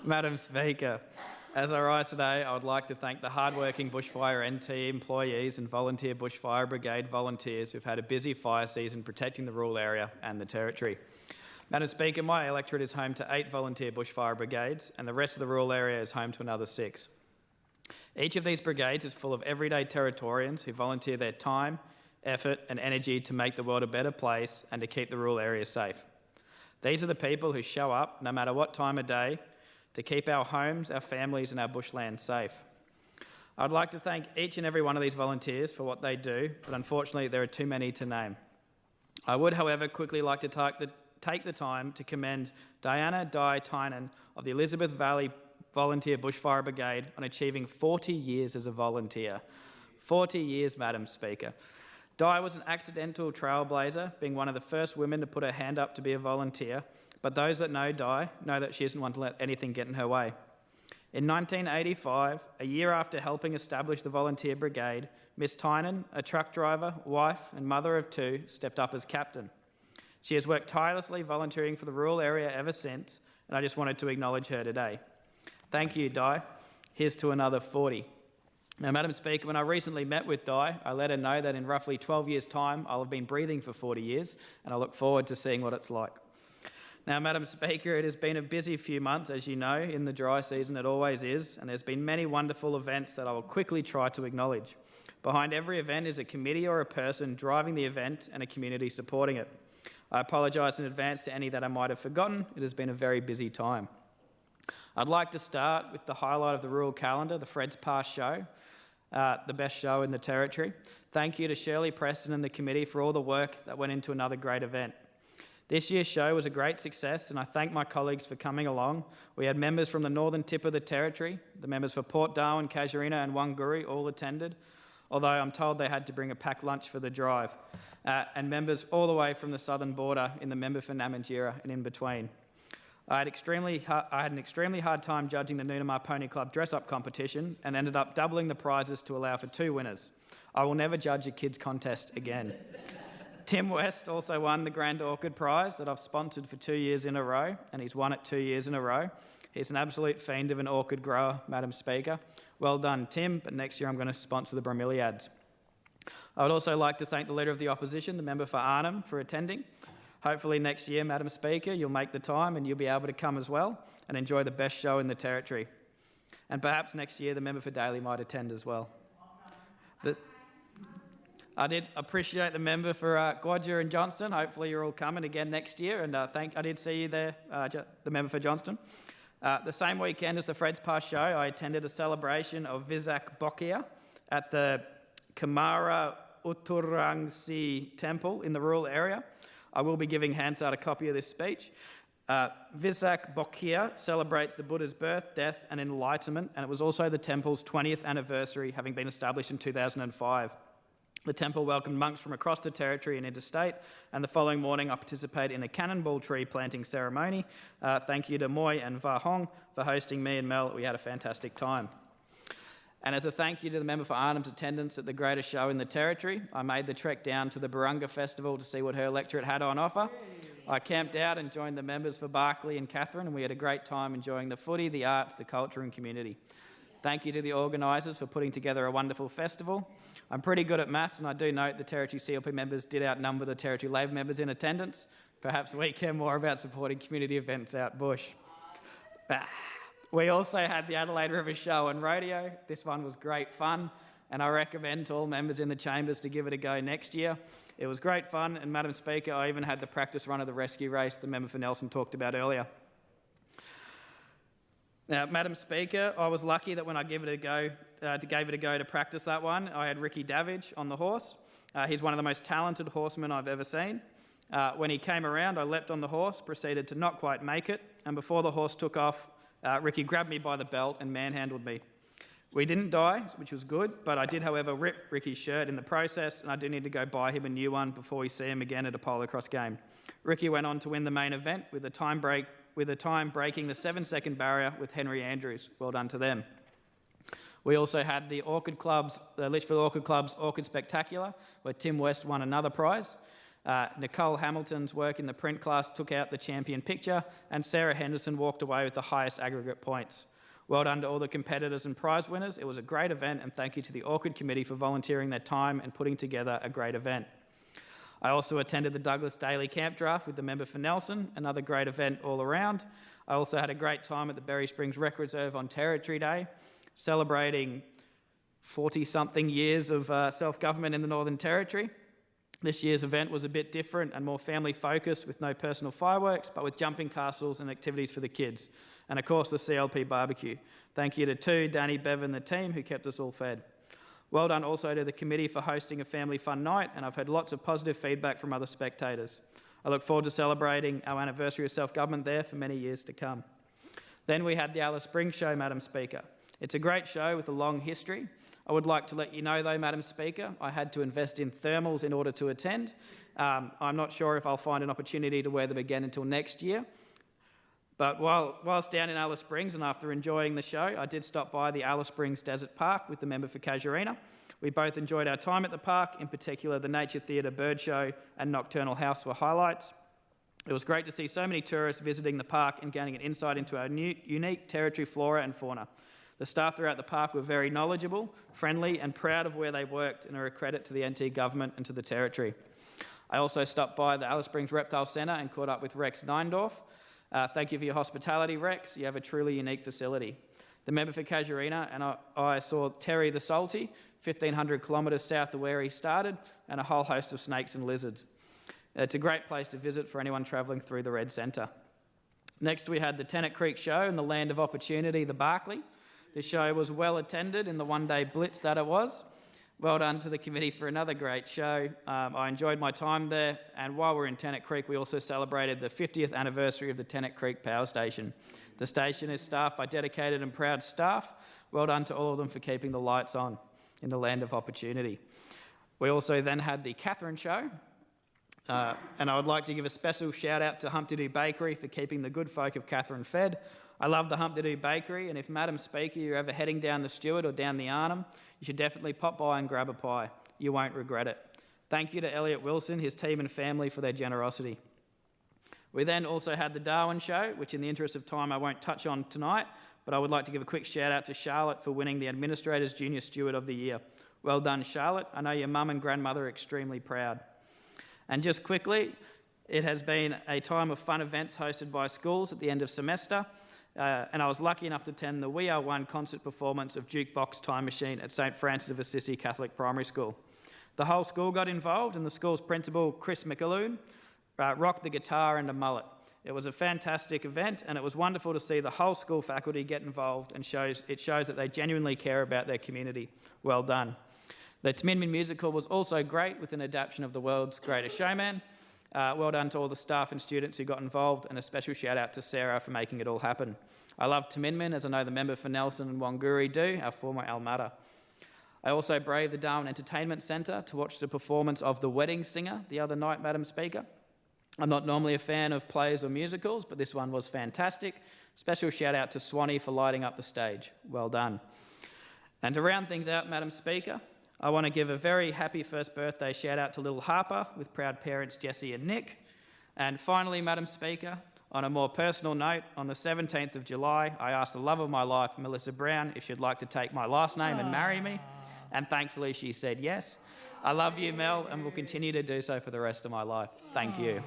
Madam Speaker, as I rise today, I would like to thank the hard-working Bushfire NT employees and volunteer Bushfire Brigade volunteers who've had a busy fire season protecting the rural area and the Territory. Madam Speaker, my electorate is home to 8 volunteer Bushfire Brigades and the rest of the rural area is home to another 6. Each of these brigades is full of everyday Territorians who volunteer their time, effort and energy to make the world a better place and to keep the rural areas safe. These are the people who show up, no matter what time of day, to keep our homes, our families and our bushland safe. I'd like to thank each and every one of these volunteers for what they do, but unfortunately there are too many to name. I would, however, quickly like to take the time to commend Diana Tynan of the Elizabeth Valley Volunteer Bushfire Brigade on achieving 40 years as a volunteer. 40 years, Madam Speaker. Di was an accidental trailblazer, being one of the first women to put her hand up to be a volunteer, but those that know Di know that she isn't one to let anything get in her way. In 1985, a year after helping establish the volunteer brigade, Miss Tynan, a truck driver, wife and mother of 2, stepped up as captain. She has worked tirelessly volunteering for the rural area ever since, and I just wanted to acknowledge her today. Thank you, Di. Here's to another 40. Now, Madam Speaker, when I recently met with Di, I let her know that in roughly 12 years' time, I'll have been breathing for 40 years, and I look forward to seeing what it's like. Now, Madam Speaker, it has been a busy few months, as you know, in the dry season it always is, and there's been many wonderful events that I will quickly try to acknowledge. Behind every event is a committee or a person driving the event and a community supporting it. I apologise in advance to any that I might have forgotten. It has been a very busy time. I'd like to start with the highlight of the rural calendar, the Fred's Pass show, the best show in the Territory. Thank you to Shirley Preston and the committee for all the work that went into another great event. This year's show was a great success and I thank my colleagues for coming along. We had members from the northern tip of the Territory, the members for Port Darwin, Casuarina and Wanguri all attended, although I'm told they had to bring a packed lunch for the drive, and members all the way from the southern border in the member for Namatjira and in between. I had an extremely hard time judging the Noonamar Pony Club dress-up competition and ended up doubling the prizes to allow for 2 winners. I will never judge a kids' contest again. Tim West also won the Grand Orchid Prize that I've sponsored for 2 years in a row, and he's won it 2 years in a row. He's an absolute fiend of an orchid grower, Madam Speaker. Well done, Tim, but next year I'm going to sponsor the bromeliads. I would also like to thank the Leader of the Opposition, the member for Arnhem, for attending. Hopefully next year, Madam Speaker, you'll make the time and you'll be able to come as well and enjoy the best show in the Territory. And perhaps next year the member for Daly might attend as well. I did appreciate the member for Goyder and Johnston. Hopefully you're all coming again next year, and I did see you there, the member for Johnston. The same weekend as the Fred's Pass show, I attended a celebration of Visak Bokia at the Kamara Uturangsi Temple in the rural area. I will be giving Hansard a copy of this speech. Visak Bokia celebrates the Buddha's birth, death and enlightenment, and it was also the temple's 20th anniversary, having been established in 2005. The temple welcomed monks from across the Territory and interstate, and the following morning I participated in a cannonball tree planting ceremony. Thank you to Moy and Vahong for hosting me and Mel. We had a fantastic time. And as a thank you to the member for Arnhem's attendance at the greatest show in the Territory, I made the trek down to the Barunga Festival to see what her electorate had on offer. I camped out and joined the members for Barclay and Catherine, and we had a great time enjoying the footy, the arts, the culture and community. Thank you to the organisers for putting together a wonderful festival. I'm pretty good at maths, and I do note the Territory CLP members did outnumber the Territory Labor members in attendance. Perhaps we care more about supporting community events out bush. We also had the Adelaide River Show and Rodeo. This one was great fun, and I recommend to all members in the chambers to give it a go next year. It was great fun, and Madam Speaker, I even had the practice run of the rescue race the member for Nelson talked about earlier. Now, Madam Speaker, I was lucky that when I gave it a go to practice that one, I had Ricky Davidge on the horse. He's one of the most talented horsemen I've ever seen. When he came around, I leapt on the horse, proceeded to not quite make it, and before the horse took off, Ricky grabbed me by the belt and manhandled me. We didn't die, which was good, but I did, however, rip Ricky's shirt in the process, and I do need to go buy him a new one before we see him again at a polo cross game. Ricky went on to win the main event with a time breaking the 7-second barrier with Henry Andrews. Well done to them. We also had the Litchfield Orchid Club's Orchid Spectacular, where Tim West won another prize. Nicole Hamilton's work in the print class took out the champion picture, and Sarah Henderson walked away with the highest aggregate points. Well done to all the competitors and prize winners. It was a great event, and thank you to the Orchid Committee for volunteering their time and putting together a great event. I also attended the Douglas Daily Camp Draft with the member for Nelson, another great event all around. I also had a great time at the Berry Springs Rec Reserve on Territory Day, celebrating 40-something years of self-government in the Northern Territory. This year's event was a bit different and more family-focused, with no personal fireworks, but with jumping castles and activities for the kids. And of course, the CLP barbecue. Thank you to Danny, Bev and the team who kept us all fed. Well done also to the committee for hosting a family fun night, and I've had lots of positive feedback from other spectators. I look forward to celebrating our anniversary of self-government there for many years to come. Then we had the Alice Springs show, Madam Speaker. It's a great show with a long history. I would like to let you know, though, Madam Speaker, I had to invest in thermals in order to attend. I'm not sure if I'll find an opportunity to wear them again until next year. But whilst down in Alice Springs and after enjoying the show, I did stop by the Alice Springs Desert Park with the member for Casuarina. We both enjoyed our time at the park, in particular the Nature Theatre Bird Show and Nocturnal House were highlights. It was great to see so many tourists visiting the park and gaining an insight into our unique territory flora and fauna. The staff throughout the park were very knowledgeable, friendly and proud of where they worked, and are a credit to the NT government and to the territory. I also stopped by the Alice Springs Reptile Centre and caught up with Rex Neindorf. Thank you for your hospitality, Rex. You have a truly unique facility. The member for Casuarina and I saw Terry the Salty, 1,500 kilometres south of where he started, and a whole host of snakes and lizards. It's a great place to visit for anyone travelling through the Red Centre. Next, we had the Tennant Creek Show in the land of opportunity, the Barkly. This show was well attended in the one-day blitz that it was. Well done to the committee for another great show. I enjoyed my time there, and while we're in Tennant Creek, we also celebrated the 50th anniversary of the Tennant Creek Power Station. The station is staffed by dedicated and proud staff. Well done to all of them for keeping the lights on in the land of opportunity. We also then had the Catherine Show, and I would like to give a special shout out to Humpty Doo Bakery for keeping the good folk of Catherine fed. I love the Humpty Doo Bakery, and if Madam Speaker, you're ever heading down the Stewart or down the Arnhem, you should definitely pop by and grab a pie. You won't regret it. Thank you to Elliot Wilson, his team and family for their generosity. We then also had the Darwin Show, which in the interest of time I won't touch on tonight, but I would like to give a quick shout out to Charlotte for winning the Administrator's Junior Steward of the Year. Well done, Charlotte. I know your mum and grandmother are extremely proud. And just quickly, it has been a time of fun events hosted by schools at the end of semester. And I was lucky enough to attend the We Are One concert performance of Jukebox Time Machine at St Francis of Assisi Catholic Primary School. The whole school got involved, and the school's principal, Chris McAloon, rocked the guitar and a mullet. It was a fantastic event, and it was wonderful to see the whole school faculty get involved, and it shows that they genuinely care about their community. Well done. The Taminmin musical was also great, with an adaptation of The World's Greatest Showman. Well done to all the staff and students who got involved, and a special shout out to Sarah for making it all happen. I love Taminmin, as I know the member for Nelson and Wanguri do, our former almata. I also braved the Darwin Entertainment Centre to watch the performance of The Wedding Singer the other night, Madam Speaker. I'm not normally a fan of plays or musicals, but this one was fantastic. Special shout out to Swanee for lighting up the stage. Well done. And to round things out, Madam Speaker, I want to give a very happy first birthday shout out to little Harper with proud parents Jessie and Nick. And finally, Madam Speaker, on a more personal note, on the 17th of July, I asked the love of my life, Melissa Brown, if she'd like to take my last name and marry me. And thankfully she said yes. I love you, Mel, and will continue to do so for the rest of my life. Thank you.